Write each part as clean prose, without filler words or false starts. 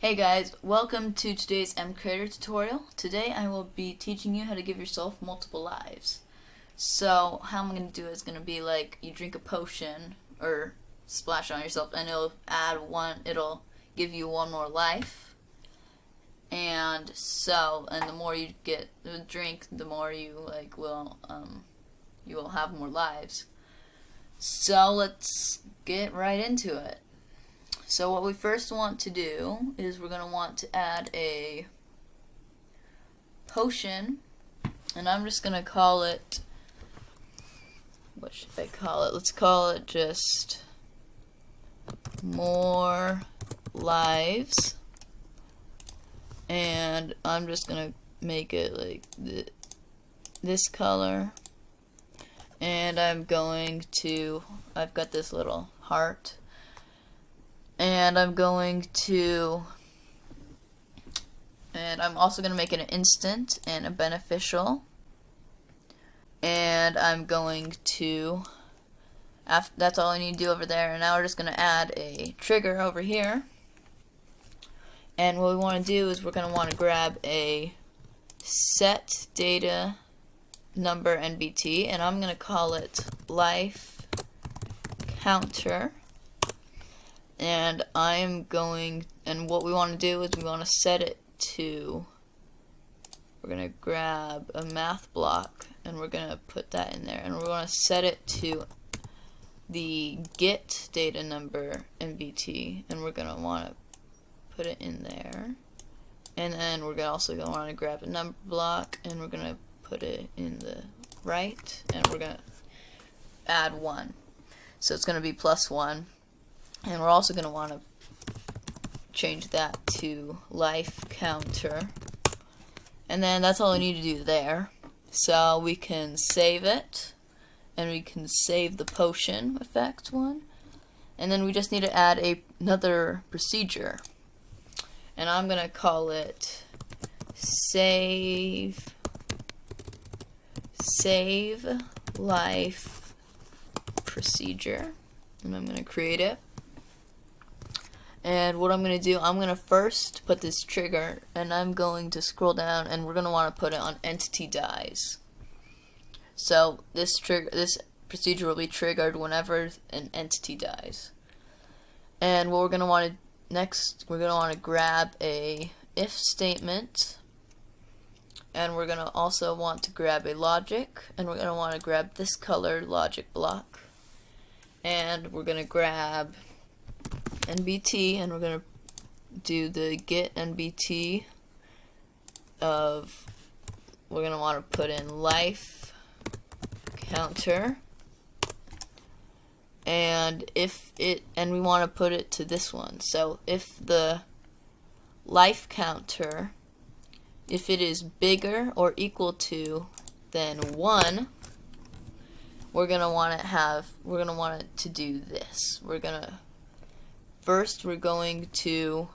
Hey guys, welcome to today's MCreator tutorial. Today I will be teaching you how to give yourself multiple lives. So how I'm going to do it is going to be like you drink a potion or splash on yourself and it'll give you one more life. And the more you get the drink, the more you you will have more lives. So let's get right into it. So what we first want to do is we're going to want to add a potion, and I'm just going to call it, what should I call it? Let's call it just more lives, and I'm just going to make it like this color, and I've got this little heart. And I'm also going to make it an instant and a beneficial. And that's all I need to do over there. And now we're just going to add a trigger over here. And what we want to do is we're going to want to grab a set data number NBT, and I'm going to call it life counter. And what we want to do is we want to set it to, we're going to grab a math block and we're going to put that in there, and we're going to set it to the get data number NBT, and we're going to want to put it in there. And then we're also going to want to grab a number block and we're going to put it in the right, and we're going to add 1. So it's going to be +1. And we're also going to want to change that to life counter. And then that's all we need to do there. So we can save it, and we can save the potion effect one. And then we just need to add another procedure. And I'm going to call it save life procedure. And I'm going to create it. And what I'm going to do, I'm going to first put this trigger, and I'm going to scroll down, and we're going to want to put it on entity dies. So this procedure will be triggered whenever an entity dies. And what we're going to want to next, we're going to want to grab a if statement, and we're going to also want to grab a logic, and we're going to want to grab this color logic block, and we're going to grab NBT, and we're going to do the get NBT we're going to want to put in life counter, and we want to put it to this one. So if the life counter, if it is bigger or equal to than 1, we're going to want it to do this. First, we're going to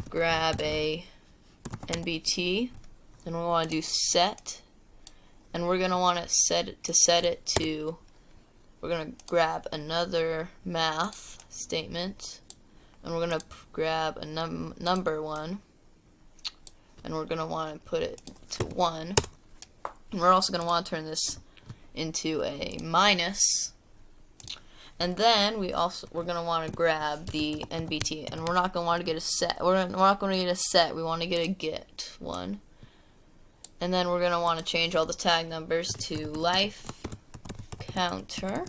grab a NBT, and we want to do set, and we're going to want to set it to, we're going to grab another math statement, and we're going to grab a number one, and we're going to want to put it to 1, and we're also going to want to turn this into a minus. And then we're going to want to grab the NBT, and we're not going to want to get a set. We're not going to get a set. We want to get a get one. And then we're going to want to change all the tag numbers to life counter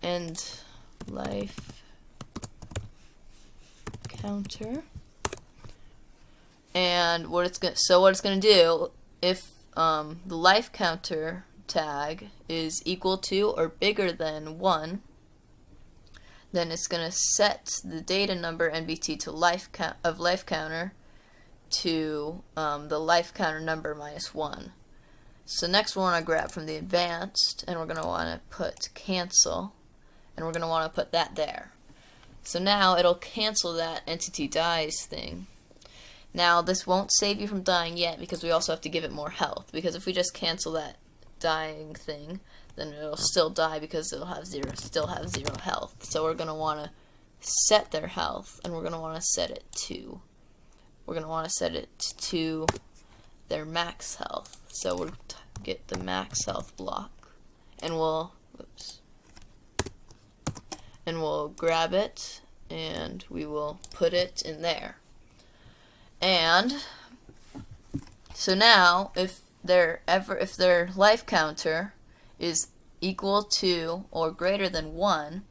and life counter. And what it's going to do, if the life counter tag is equal to or bigger than 1, then it's going to set the data number NBT to life counter to the life counter number -1. So next we want to grab from the advanced, and we're going to want to put cancel, and we're going to want to put that there. So now it'll cancel that entity dies thing. Now this won't save you from dying yet, because we also have to give it more health, because if we just cancel that dying thing, then it'll still die because it'll still have 0 health. So we're going to want to set their health, and we're going to want to set it to. We're going to want to set it to their max health. So we'll get the max health block, and we'll grab it, and we will put it in there. And so now, if their life counter is equal to or greater than 1,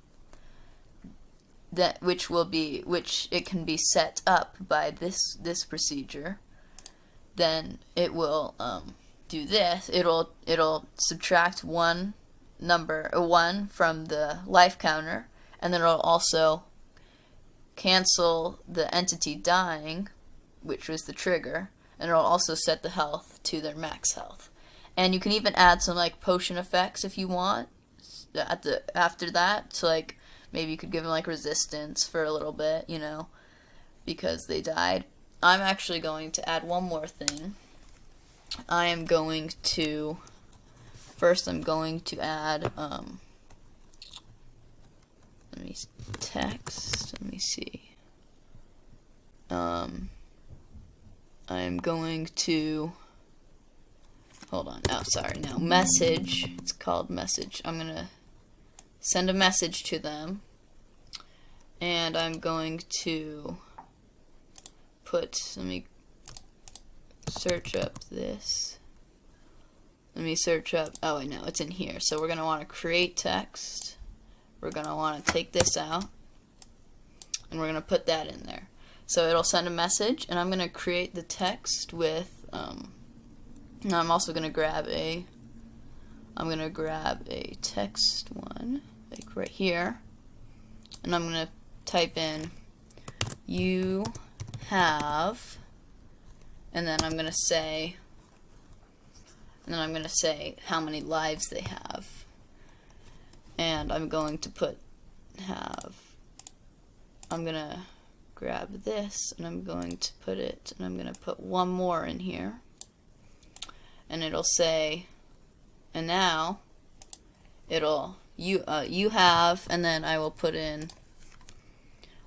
which it can be set up by this procedure, then it will do this. It'll subtract one from the life counter, and then it'll also cancel the entity dying, which was the trigger, and it'll also set the health to their max health. And you can even add some like potion effects if you want after that. So like maybe you could give them like resistance for a little bit, you know, because they died. I'm actually going to add one more thing. I'm going to add text. Let me see. I'm going to message. It's called message. I'm gonna send a message to them, and I'm going to let me search up this. Oh, I know, it's in here. So we're gonna want to create text. We're gonna want to take this out, and we're gonna put that in there. So it'll send a message, and I'm gonna create the text with. Now I'm also gonna grab a text one, like right here, and I'm gonna type in you have, and then I'm gonna say how many lives they have, and I'm going to put I'm gonna grab this, and I'm going to put it, and I'm gonna put one more in here, and it'll say, and now it'll you have, and then I will put in,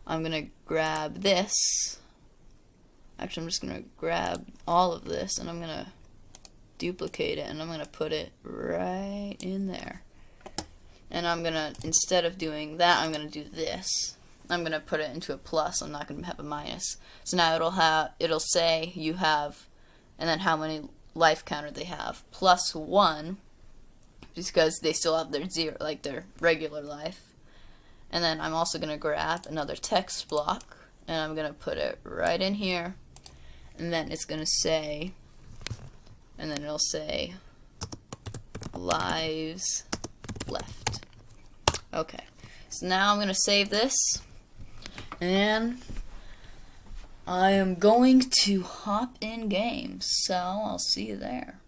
I'm gonna grab this. Actually, I'm just gonna grab all of this, and I'm gonna duplicate it, and I'm gonna put it right in there. And I'm gonna, instead of doing that, I'm gonna do this. I'm gonna put it into a plus. I'm not gonna have a minus. So now it'll say you have, and then how many life counter they have, plus 1, because they still have their zero, like their regular life. And then I'm also gonna grab another text block, and I'm gonna put it right in here, and then it's gonna say, and then it'll say lives left. Okay, so now I'm gonna save this, and I am going to hop in game, so I'll see you there.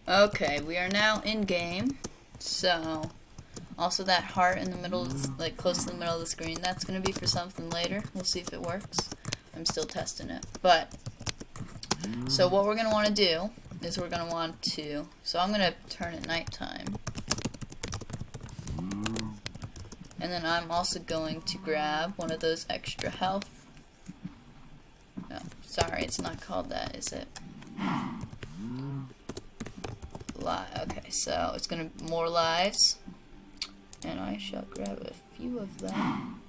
Okay, we are now in game. So also that heart in the middle, like close to the middle of the screen, that's gonna be for something later. We'll see if it works. I'm still testing it. But so what we're gonna want to do is we're gonna want to, so I'm gonna turn it nighttime. And then I'm also going to grab one of those extra health. No, sorry, it's not called that, is it? Okay, so it's gonna be more lives, and I shall grab a few of them.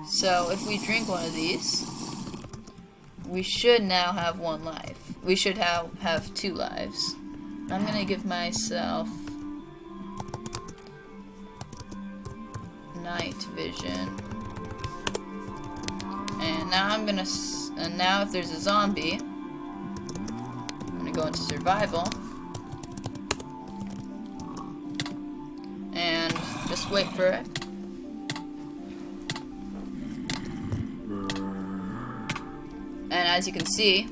So if we drink one of these, we should now have 1 life. We should have 2 lives. I'm gonna give myself night vision, and now now if there's a zombie, I'm gonna go into survival and just wait for it. And as you can see,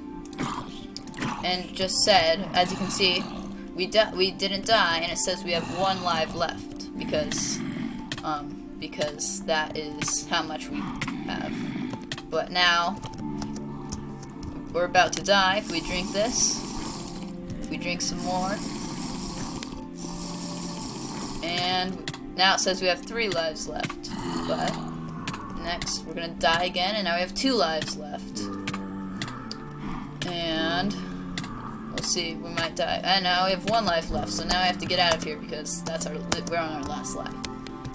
and just said, as you can see, we didn't die, and it says we have 1 life left because that is how much we have. But now we're about to die if we drink this. If we drink some more, and Now it says we have 3 lives left. But next we're gonna die again, and now we have 2 lives left. And we'll see, we might die. And now we have 1 life left, so now I have to get out of here because we're on our last life.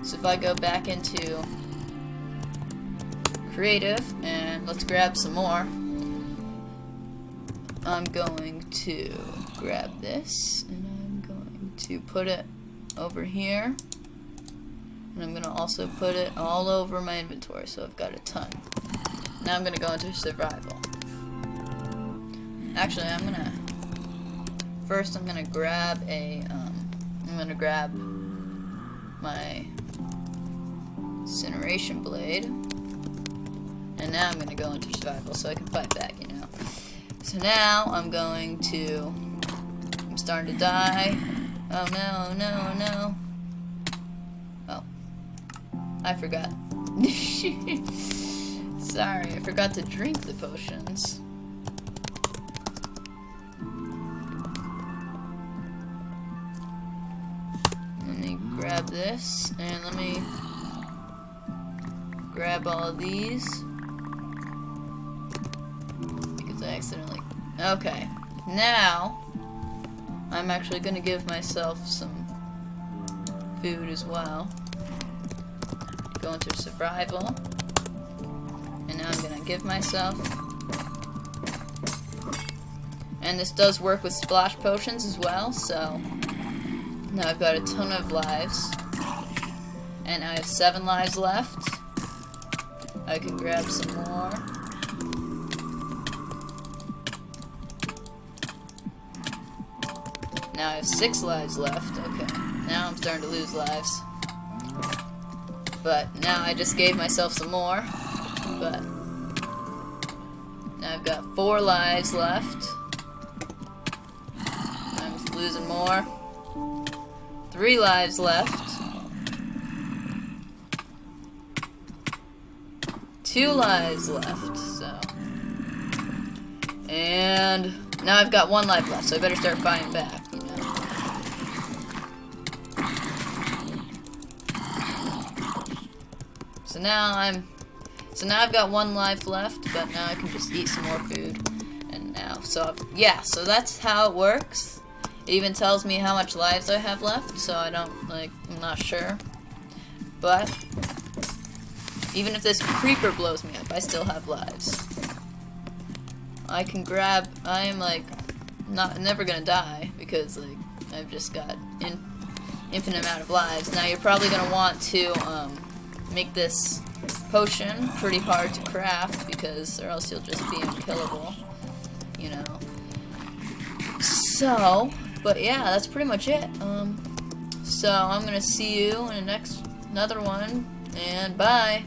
So if I go back into creative and let's grab some more. I'm going to grab this and I'm going to put it over here. And I'm going to also put it all over my inventory, so I've got a ton. Now I'm going to go into survival. Actually, first I'm going to grab my incineration blade. And now I'm going to go into survival so I can fight back, you know. So now I'm starting to die. Oh no, no, no. Oh. I forgot. Sorry, I forgot to drink the potions. Let me grab this, and let me grab all of these. Because I accidentally... Okay. Now, I'm actually going to give myself some food as well. Go into survival. And now I'm going to give myself... And this does work with splash potions as well, so... Now I've got a ton of lives. And I have 7 lives left. I can grab some more. Now I have 6 lives left. Okay. Now I'm starting to lose lives. But now I just gave myself some more. But now I've got 4 lives left. I'm losing more. 3 lives left. 2 lives left, so. And now I've got 1 life left, so I better start fighting back, you know. So now I've got 1 life left, but now I can just eat some more food. And now, so that's how it works. It even tells me how much lives I have left, so I'm not sure. But even if this creeper blows me up, I still have lives. I am never gonna die because I've just got infinite amount of lives. Now you're probably gonna want to make this potion pretty hard to craft because or else you'll just be unkillable, you know. So, but yeah, that's pretty much it. So I'm gonna see you in another one, and bye.